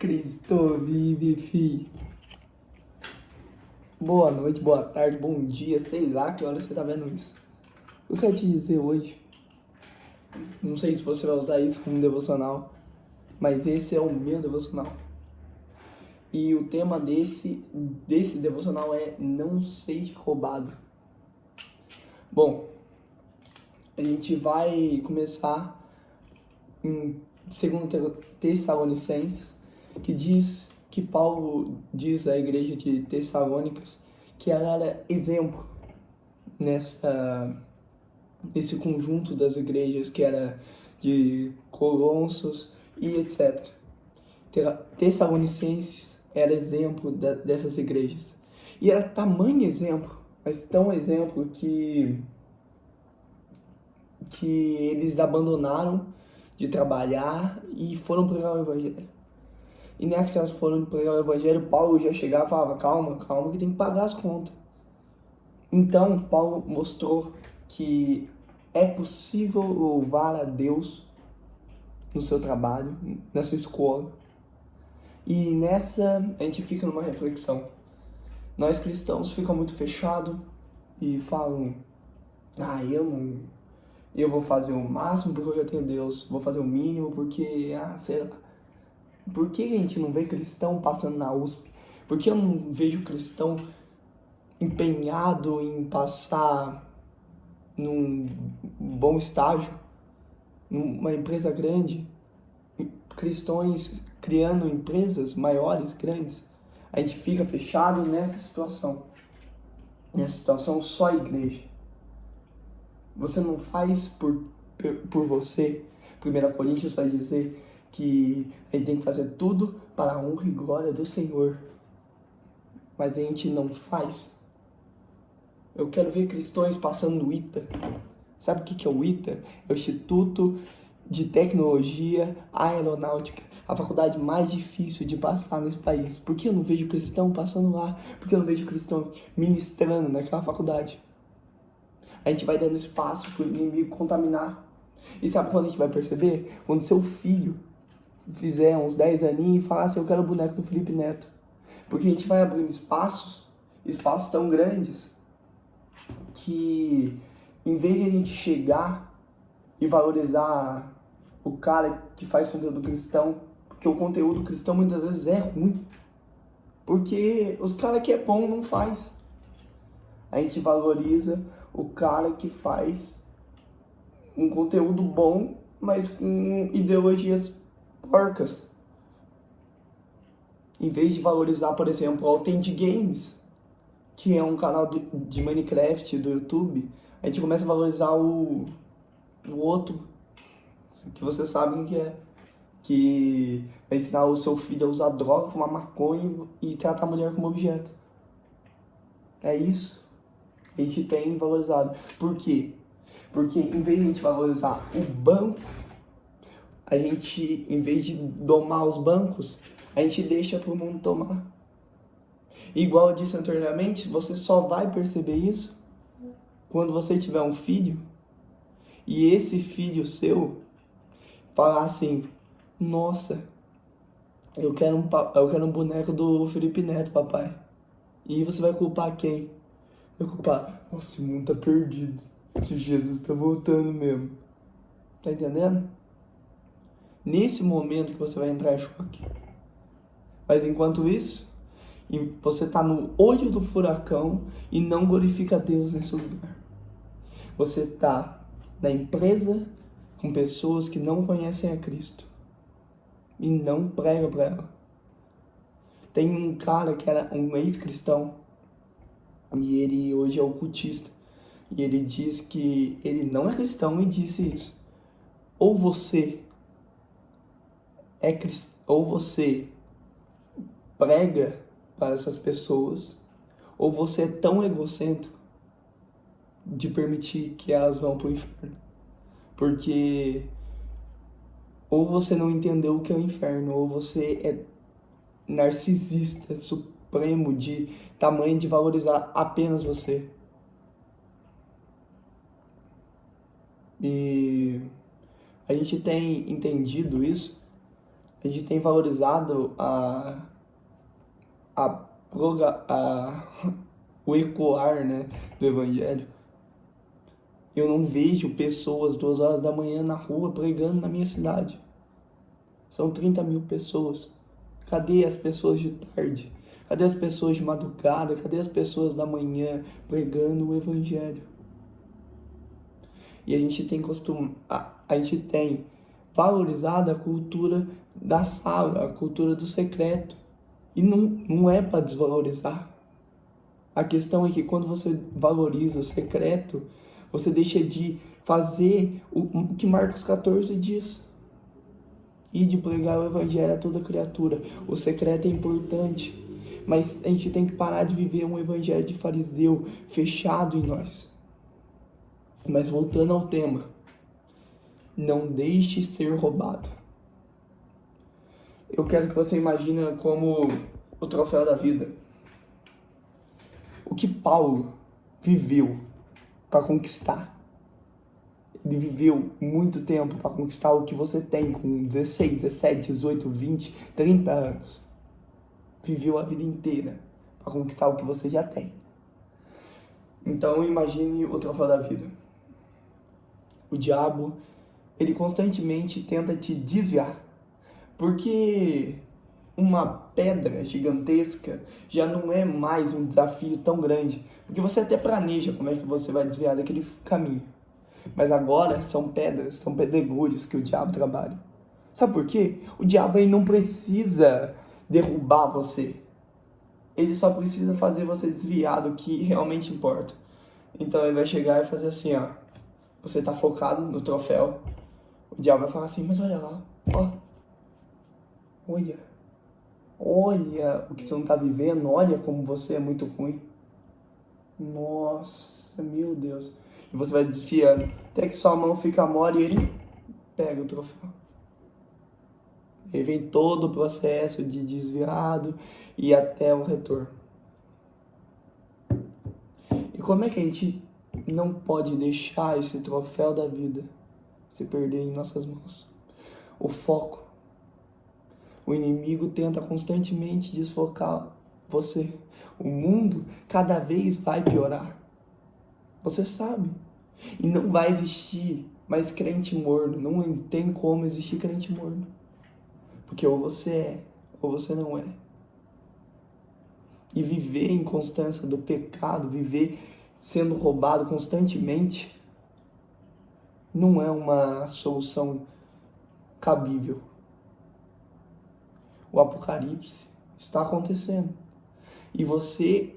Cristo vive, fi. Boa noite, boa tarde, bom dia, sei lá que hora você tá vendo isso. Eu quero te dizer hoje, não sei se você vai usar isso como devocional, mas esse é o meu devocional. E o tema desse devocional é não seja roubado. Bom, a gente vai começar em 2 Tessalonicenses, que Paulo diz à igreja de Tessalônicas que ela era exemplo nesse conjunto das igrejas que era de Colossos e etc. Tessalonicenses era exemplo dessas igrejas. E era tamanho exemplo, mas tão exemplo que eles abandonaram de trabalhar e foram pregar o evangelho. E nessa que elas foram pregar o evangelho, Paulo já chegava e falava, calma, calma, que tem que pagar as contas. Então, Paulo mostrou que é possível louvar a Deus no seu trabalho, na sua escola. E nessa, a gente fica numa reflexão. Nós cristãos ficamos muito fechados e falam, eu vou fazer o máximo porque eu já tenho Deus, vou fazer o mínimo porque, sei lá. Por que a gente não vê cristão passando na USP? Por que eu não vejo cristão empenhado em passar num bom estágio, numa empresa grande, cristãos criando empresas maiores, grandes? A gente fica fechado nessa situação. Nessa situação, só a igreja. Você não faz por você. 1 Coríntios vai dizer que a gente tem que fazer tudo para a honra e glória do Senhor. Mas a gente não faz. Eu quero ver cristãos passando no ITA. Sabe o que é o ITA? É o Instituto de Tecnologia Aeronáutica. A faculdade mais difícil de passar nesse país. Por que eu não vejo cristão passando lá? Por que eu não vejo cristão ministrando naquela faculdade? A gente vai dando espaço para o inimigo contaminar. E sabe quando a gente vai perceber? Quando seu filho fizer uns 10 aninhos e falar assim, eu quero o boneco do Felipe Neto. Porque a gente vai abrindo espaços tão grandes, que em vez de a gente chegar e valorizar o cara que faz conteúdo cristão, porque o conteúdo cristão muitas vezes é ruim, porque os caras que é bom não faz. A gente valoriza o cara que faz um conteúdo bom, mas com ideologias porcas. Em vez de valorizar, por exemplo, o Authentic Games, que é um canal de Minecraft do YouTube, a gente começa a valorizar o outro, que você sabe que é, que vai ensinar o seu filho a usar droga, fumar maconha e tratar a mulher como objeto. É isso que a gente tem valorizado. Por quê? Porque em vez de a gente valorizar o banco, a gente, em vez de domar os bancos, a gente deixa para o mundo tomar. Igual eu disse anteriormente, você só vai perceber isso quando você tiver um filho e esse filho seu falar assim, nossa, eu quero um boneco do Felipe Neto, papai. E você vai culpar quem? Vai culpar, nossa, o mundo tá perdido. Esse Jesus tá voltando mesmo. Tá entendendo? Nesse momento que você vai entrar em choque. Mas enquanto isso, você está no olho do furacão e não glorifica Deus nesse lugar. Você está na empresa com pessoas que não conhecem a Cristo e não prega para ela. Tem um cara que era um ex-cristão e ele hoje é ocultista. E ele diz que ele não é cristão e disse isso. Ou você ou você prega para essas pessoas, ou você é tão egocêntrico de permitir que elas vão para o inferno. Porque ou você não entendeu o que é o inferno, ou você é narcisista supremo de tamanho de valorizar apenas você. E a gente tem entendido isso A gente tem valorizado a, o ecoar, né, do evangelho. Eu não vejo pessoas 2 horas da manhã na rua pregando na minha cidade. São 30 mil pessoas. Cadê as pessoas de tarde? Cadê as pessoas de madrugada? Cadê as pessoas da manhã pregando o evangelho? E a gente tem a gente tem valorizado a cultura da sala, a cultura do secreto. E não é para desvalorizar. A questão é que quando você valoriza o secreto, você deixa de fazer o que Marcos 14 diz. E de pregar o evangelho a toda criatura. O secreto é importante, mas a gente tem que parar de viver um evangelho de fariseu fechado em nós. Mas voltando ao tema, não deixe ser roubado. Eu quero que você imagine como o troféu da vida. O que Paulo viveu para conquistar. Ele viveu muito tempo para conquistar o que você tem com 16, 17, 18, 20, 30 anos. Viveu a vida inteira para conquistar o que você já tem. Então imagine o troféu da vida. O diabo, ele constantemente tenta te desviar. Porque uma pedra gigantesca já não é mais um desafio tão grande. Porque você até planeja como é que você vai desviar daquele caminho. Mas agora são pedras, são pedregulhos que o diabo trabalha. Sabe por quê? O diabo ele não precisa derrubar você. Ele só precisa fazer você desviar do que realmente importa. Então ele vai chegar e fazer assim, ó. Você tá focado no troféu. O diabo vai falar assim, mas olha lá, ó. Olha o que você não tá vivendo, olha como você é muito ruim. Nossa, meu Deus. E você vai desfiando, até que sua mão fica mole e ele pega o troféu. E vem todo o processo de desviado e até o retorno. E como é que a gente não pode deixar esse troféu da vida se perder em nossas mãos? O foco. O inimigo tenta constantemente desfocar você. O mundo cada vez vai piorar. Você sabe. E não vai existir mais crente morno. Não tem como existir crente morno. Porque ou você é, ou você não é. E viver em constância do pecado, viver sendo roubado constantemente, não é uma solução cabível. O apocalipse está acontecendo. E você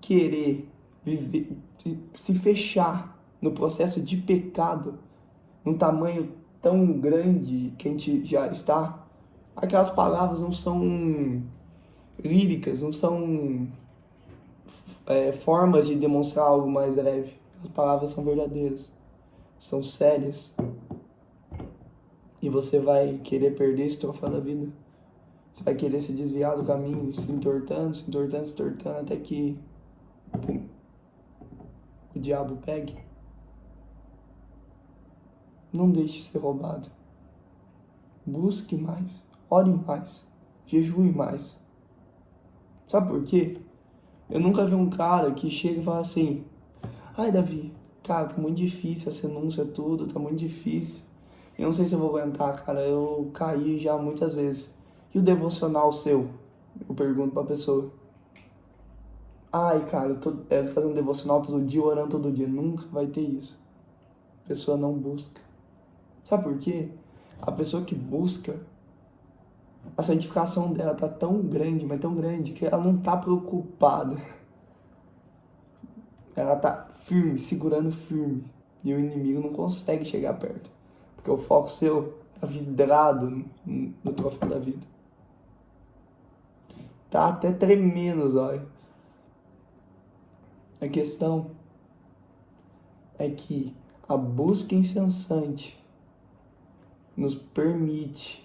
querer viver, se fechar no processo de pecado, num tamanho tão grande que a gente já está, aquelas palavras não são líricas, não são formas de demonstrar algo mais leve. As palavras são verdadeiras, são sérias. E você vai querer perder esse troféu da vida. Você vai querer se desviar do caminho, se entortando, até que pum, o diabo pegue. Não deixe ser roubado. Busque mais, ore mais, jejue mais. Sabe por quê? Eu nunca vi um cara que chega e fala assim: ai, Davi, cara, tá muito difícil essa renúncia, tudo, tá muito difícil. Eu não sei se eu vou aguentar, cara, eu caí já muitas vezes. E o devocional seu? Eu pergunto pra pessoa. Ai, cara, eu tô fazendo devocional todo dia, orando todo dia. Nunca vai ter isso. A pessoa não busca. Sabe por quê? A pessoa que busca, a santificação dela tá tão grande, mas tão grande, que ela não tá preocupada. Ela tá firme, segurando firme. E o inimigo não consegue chegar perto. Porque o foco seu tá vidrado no troféu da vida. Tá até tremendo os olhos. A questão é que a busca incessante nos permite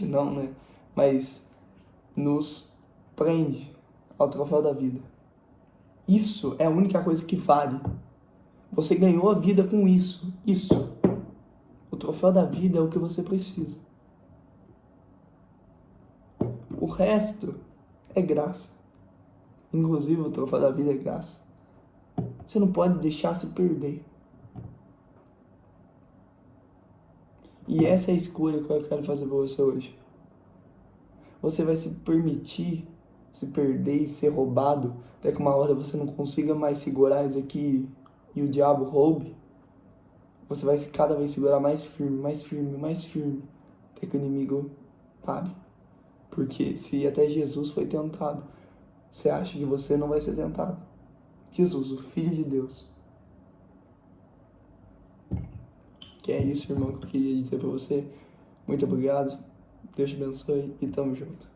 não, né? Mas nos prende ao troféu da vida. Isso é a única coisa que vale. Você ganhou a vida com isso. O troféu da vida é o que você precisa. resto é graça. Inclusive o troféu da vida é graça. Você não pode deixar se perder. E essa é a escolha que eu quero fazer pra você hoje. Você vai se permitir se perder e ser roubado até que uma hora você não consiga mais segurar isso aqui e o diabo roube? Você vai cada vez segurar mais firme, mais firme, mais firme, até que o inimigo pare. Porque se até Jesus foi tentado, você acha que você não vai ser tentado? Jesus, o Filho de Deus. Que é isso, irmão, que eu queria dizer pra você. Muito obrigado. Deus te abençoe e tamo junto.